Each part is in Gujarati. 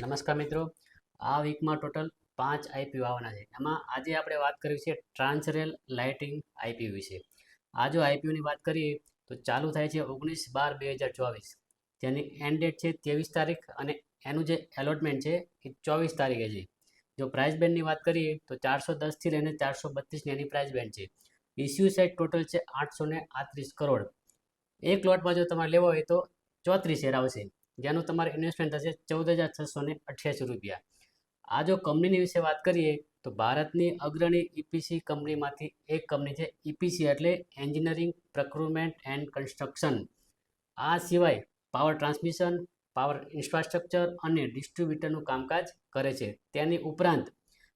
નમસ્કાર મિત્રો, આ વીકમાં ટોટલ 5 આઈપીઓ આવવાના છે. એમાં આજે આપણે વાત કરવી છે ટ્રાન્સરેલ લાઇટિંગ આઈપીઓ વિશે. આ જો આઈપીઓની વાત કરીએ તો ચાલુ થાય છે 19/12/2024, જેની એન્ડ ડેટ છે 23 તારીખ અને એનું જે એલોટમેન્ટ છે એ 24 તારીખે છે. જો પ્રાઇસ બેન્ડની વાત કરીએ તો 410થી લઈને 432ની એની પ્રાઇસ બેન્ડ છે. ઇસ્યુ સાઇઝ ટોટલ છે 838 કરોડ. એક લોટમાં જો તમારે લેવો હોય તો 34 શેર આવશે, જેનું તમારે ઇન્વેસ્ટમેન્ટ થશે 14,688 રૂપિયા. આ જો કંપનીની વિશે વાત કરીએ તો ભારતની અગ્રણી ઈપીસી કંપનીમાંથી એક કંપની છે. ઈપીસી એટલે એન્જિનિયરિંગ પ્રોક્યુરમેન્ટ એન્ડ કન્સ્ટ્રક્શન. આ સિવાય પાવર ટ્રાન્સમિશન, પાવર ઇન્ફ્રાસ્ટ્રક્ચર અને ડિસ્ટ્રીબ્યુટરનું કામકાજ કરે છે. તેની ઉપરાંત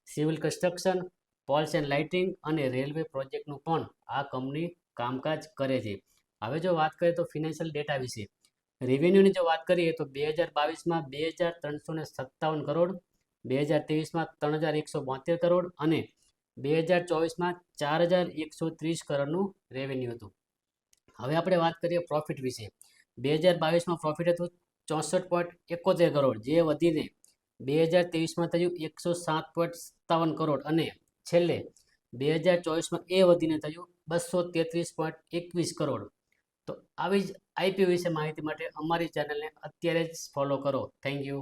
civil construction, poles and lighting અને રેલવે પ્રોજેક્ટનું પણ આ કંપની કામકાજ કરે છે. હવે જો વાત કરીએ તો ફિનાન્શિયલ ડેટા વિશે. રેવન્યુની જો વાત કરીએ તો 2022માં 2,357 કરોડ, 2023માં 3,172 કરોડ અને 2024માં 4,130 કરોડનું રેવન્યુ હતું. હવે આપણે વાત કરીએ પ્રોફિટ વિશે. 2022માં પ્રોફિટ હતું 64.71 કરોડ, જે વધીને 2023માં થયું 107.57 કરોડ અને છેલ્લે 2024માં એ વધીને થયું 233.21 કરોડ. તો આવી જ આઈપીઓ વિશે માહિતી માટે અમારી ચેનલને અત્યારે જ ફોલો કરો. Thank you.